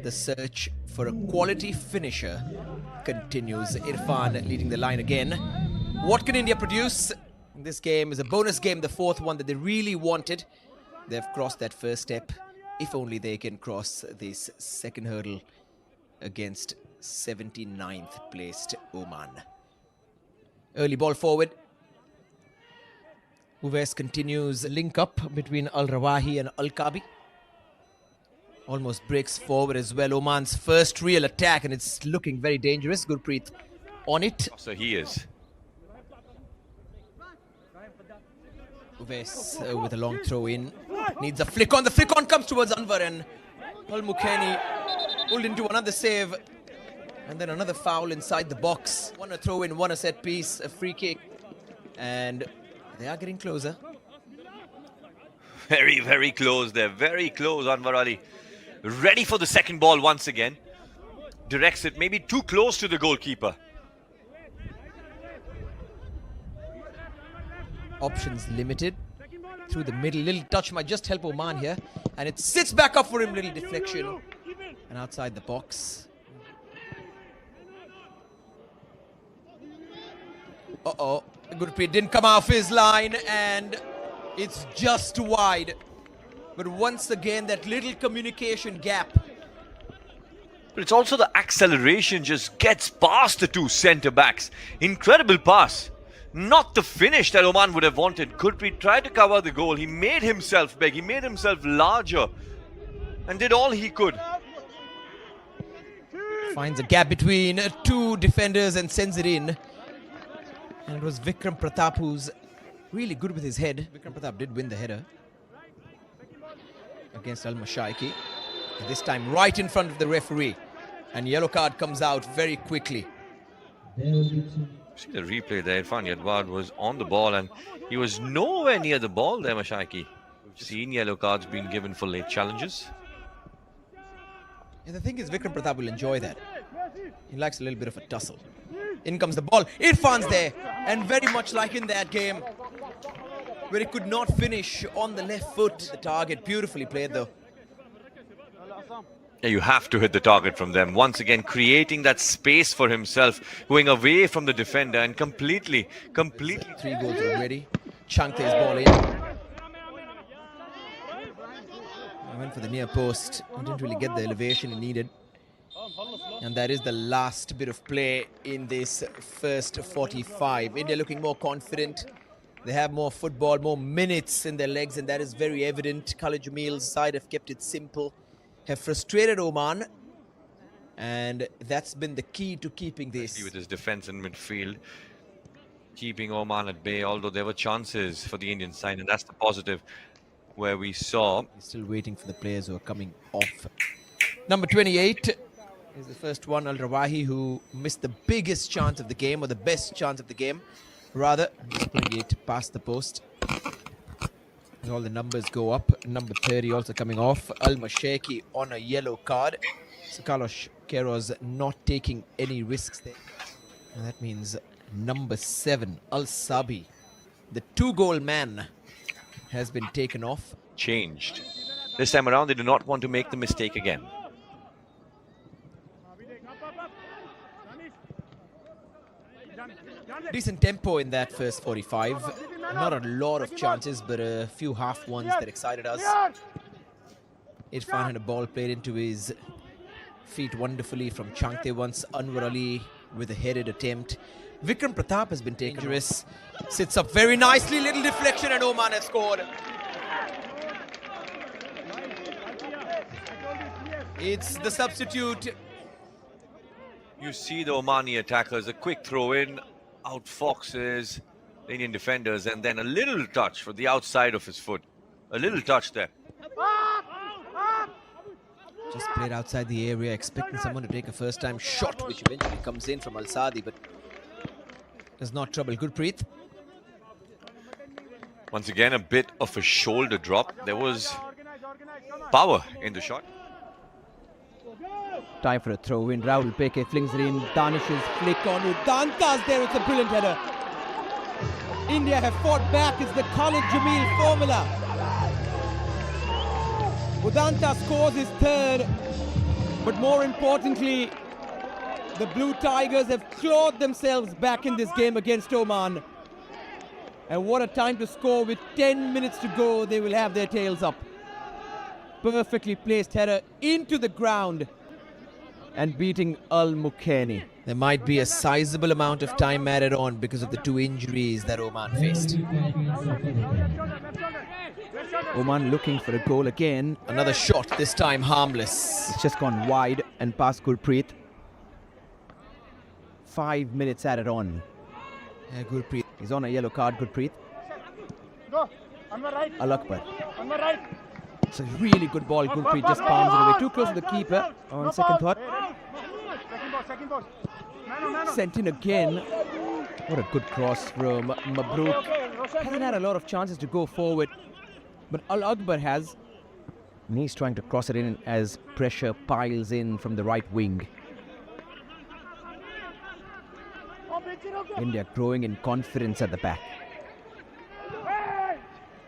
The search for a quality finisher continues. Irfan leading the line again. What can India produce? This game is a bonus game, the fourth one that they really wanted. They've crossed that first step. If only they can cross this second hurdle against 79th placed Oman. Early ball forward. Uwais continues link up between Al-Rawahi and Al-Kabi. Almost breaks forward as well. Oman's first real attack, and it's looking very dangerous. Gurpreet on it. So he is. Uwais with a long throw in. Needs a flick on. The flick on comes towards Anwar, and Al-Mukhani pulled into another save. And then another foul inside the box. One a throw in, one a set piece, a free kick. And they are getting closer. Very, very close. They're very close, Anwar Ali. Ready for the second ball once again. Directs it maybe too close to the goalkeeper. Options limited. Through the middle. Little touch might just help Oman here. And it sits back up for him. Little deflection. And outside the box. Uh-oh. Gurpreet didn't come off his line. And it's just wide. But once again, that little communication gap. But it's also the acceleration just gets past the two centre-backs. Incredible pass. Not the finish that Oman would have wanted. Gurpreet tried to cover the goal. He made himself big. He made himself larger. And did all he could. Finds a gap between two defenders and sends it in. And it was Vikram Pratap who's really good with his head. Vikram Pratap did win the header against Al-Mashaiki. This time right in front of the referee. And yellow card comes out very quickly. See the replay there. Irfan Yadwad was on the ball and he was nowhere near the ball there, Mashaiki. We've seen yellow cards being given for late challenges. And the thing is, Vikram Pratap will enjoy that. He likes a little bit of a tussle. In comes the ball. Irfan's there. And very much like in that game, where he could not finish on the left foot. The target beautifully played though. Yeah, you have to hit the target from them. Once again, creating that space for himself, going away from the defender and completely. 3 goals already. Chunked his ball in. I went for the near post. He didn't really get the elevation he needed. And that is the last bit of play in this first 45. India looking more confident. They have more football, more minutes in their legs, and that is very evident. Khalid Jamil's side have kept it simple, have frustrated Oman, and that's been the key to keeping this. With his defense in midfield, keeping Oman at bay, although there were chances for the Indian side, and that's the positive where we saw. Still waiting for the players who are coming off. Number 28 is the first one, Al-Rawahi, who missed the biggest chance of the game, or the best chance of the game. Rather, just playing it past the post. And all the numbers go up. Number 30 also coming off. Al-Mashaiki on a yellow card. So Carlos Queiroz not taking any risks there. And that means number 7, Al-Sabi, the 2-goal man, has been taken off. Changed. This time around, they do not want to make the mistake again. Decent tempo in that first 45. Not a lot of chances, but a few half ones that excited us. Irfan had a ball played into his feet wonderfully from Chankte once. Anwar Ali with a headed attempt. Vikram Pratap has been dangerous. Sits up very nicely. Little deflection and Oman has scored. It's the substitute. You see the Omani attackers, a quick throw in, outfoxes the Indian defenders, and then a little touch for the outside of his foot. A little touch there. Just played outside the area, expecting someone to take a first-time shot, which eventually comes in from Al-Sadi, but does not trouble Gurpreet. Once again, a bit of a shoulder drop. There was power in the shot. Time for a throw in. Rahul Peke flings it in. Danish's flick on Udanta's there. It's a brilliant header. India have fought back. It's the Khalid Jamil formula. Udanta scores his third. But more importantly, the Blue Tigers have clawed themselves back in this game against Oman. And what a time to score. With 10 minutes to go, they will have their tails up. Perfectly placed header into the ground and beating Al-Mukhani. There might be a sizable amount of time added on because of the 2 injuries that Oman faced. Oman looking for a goal again. Another shot, this time harmless. It's just gone wide and past Gurpreet. 5 minutes added on. Yeah, Gurpreet. He's on a yellow card, Gurpreet. Go. On my right. Al-Akbar. On my right. It's a really good ball. Gurpreet just palms it away. Too close to the keeper. On second thought. Second ball. Man. Sent in again. What a good cross from Mabrook. Hasn't had a lot of chances to go forward, but Al-Akbar has. And he's trying to cross it in as pressure piles in from the right wing. India growing in confidence at the back.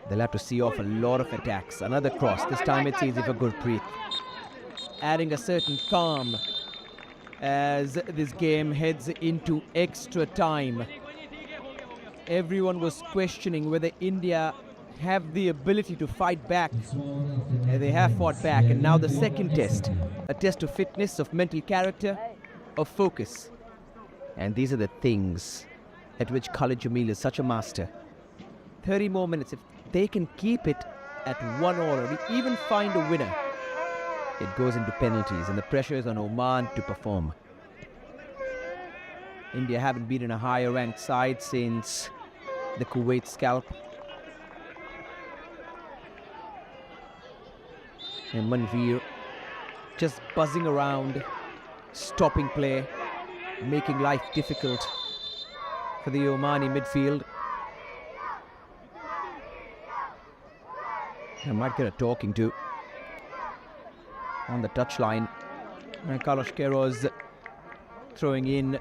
They'll have to see off a lot of attacks. Another cross. This time it's easy for Gurpreet. Adding a certain calm as this game heads into extra time. Everyone was questioning whether India have the ability to fight back. And they have fought back. And now the second test. A test of fitness, of mental character, of focus. And these are the things at which Khalid Jamil is such a master. 30 more minutes. If they can keep it at 1-1 or even find a winner, it goes into penalties and the pressure is on Oman to perform. India haven't beaten a higher ranked side since the Kuwait scalp. And Manveer just buzzing around, stopping play, making life difficult for the Omani midfield. I might get a talking to on the touchline. And Carlos Queiroz throwing in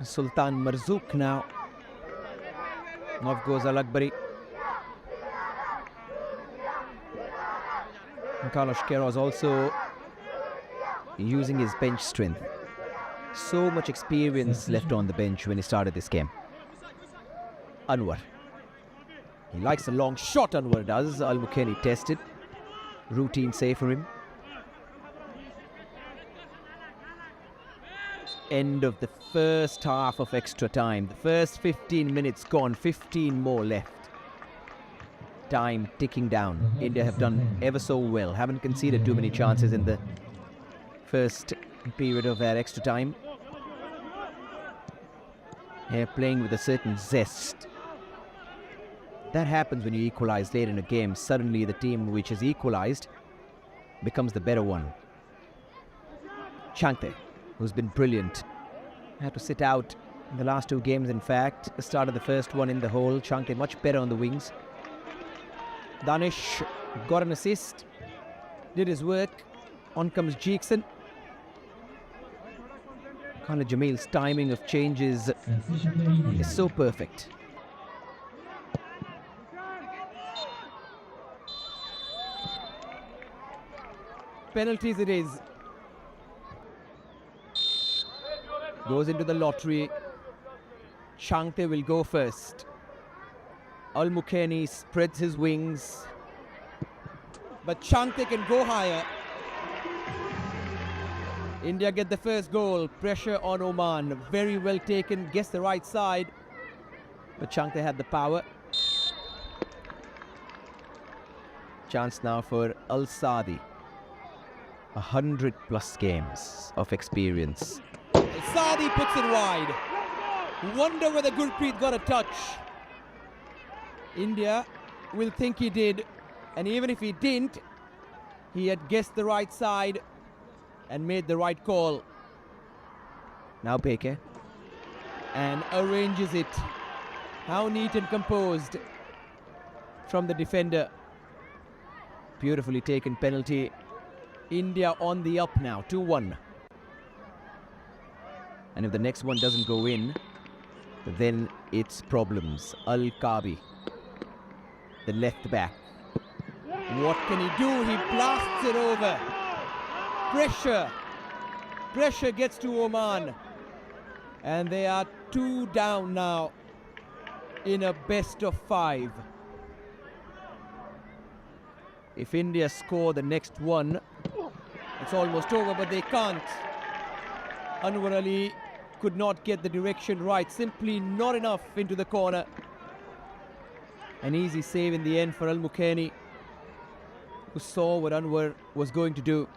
Sultan Marzouk now. Off goes Al-Akbari. And Carlos Queiroz also using his bench strength. So much experience left on the bench when he started this game. Anwar. He likes a long shot, Anwar does. Al-Mukhani tested. Routine save for him. End of the first half of extra time. The first 15 minutes gone, 15 more left. Time ticking down. India have done ever so well. Haven't conceded too many chances in the first period of their extra time. They're playing with a certain zest. That happens when you equalize late in a game. Suddenly the team which is equalized becomes the better one. Changte, who's been brilliant, had to sit out in the last 2 games, in fact. Started the first one in the hole. Changte much better on the wings. Danish got an assist, did his work. On comes Jeekson. Khalid Jamil's timing of changes is so perfect. Penalties it is. Goes into the lottery. Changte will go first. Al-Mukhani spreads his wings. But Changte can go higher. India get the first goal. Pressure on Oman. Very well taken. Gets the right side. But Changte had the power. Chance now for Al-Sadi. 100+ games of experience. Sadi puts it wide. Wonder whether Gurpreet got a touch. India will think he did. And even if he didn't, he had guessed the right side and made the right call. Now Beke. And arranges it. How neat and composed from the defender. Beautifully taken penalty. India on the up now, 2-1. And if the next one doesn't go in, then it's problems. Al-Kabi, the left back. What can he do? He blasts it over. Pressure pressure gets to Oman. And they are 2 down now in a best of 5. If India score the next one, it's almost over, but they can't. Anwar Ali could not get the direction right, simply not enough into the corner. An easy save in the end for Al Mukaini, who saw what Anwar was going to do.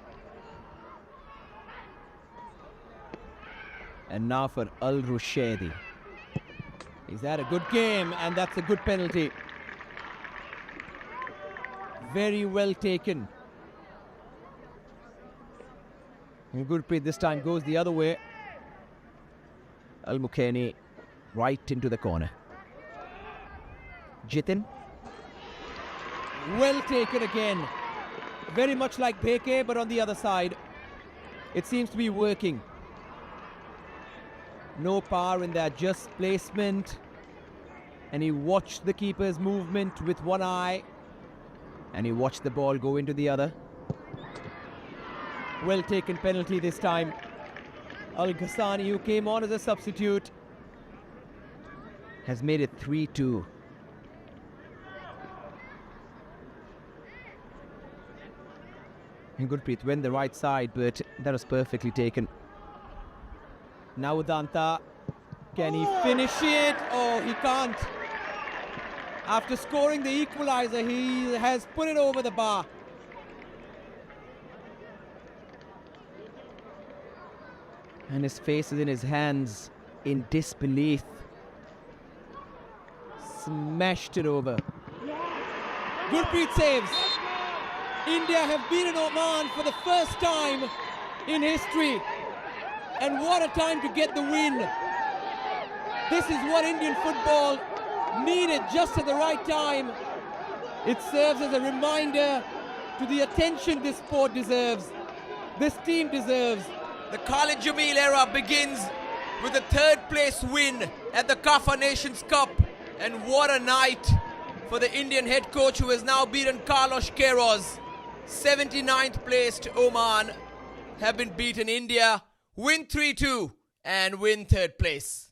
And now for Al Rushaidi. Is that a good game? And that's a good penalty. Very well taken. And Gurpreet this time goes the other way. Al Mukaini right into the corner. Jitin. Well taken again. Very much like Bheke, but on the other side. It seems to be working. No power in that, just placement. And he watched the keeper's movement with one eye. And he watched the ball go into the other. Well taken penalty this time. Al Ghassani, who came on as a substitute, has made it 3-2. And Gurpreet went the right side, but that was perfectly taken. Now Udanta, can he finish it? Oh, he can't. After scoring the equalizer, he has put it over the bar. And his face is in his hands in disbelief. Smashed it over. Gurpreet saves. India have beaten Oman for the first time in history. And what a time to get the win. This is what Indian football needed just at the right time. It serves as a reminder to the attention this sport deserves, this team deserves. The Khalid Jamil era begins with a third place win at the CAFA Nations Cup. And what a night for the Indian head coach, who has now beaten Carlos Queiroz. 79th placed Oman have been beaten. India win 3-2 and win third place.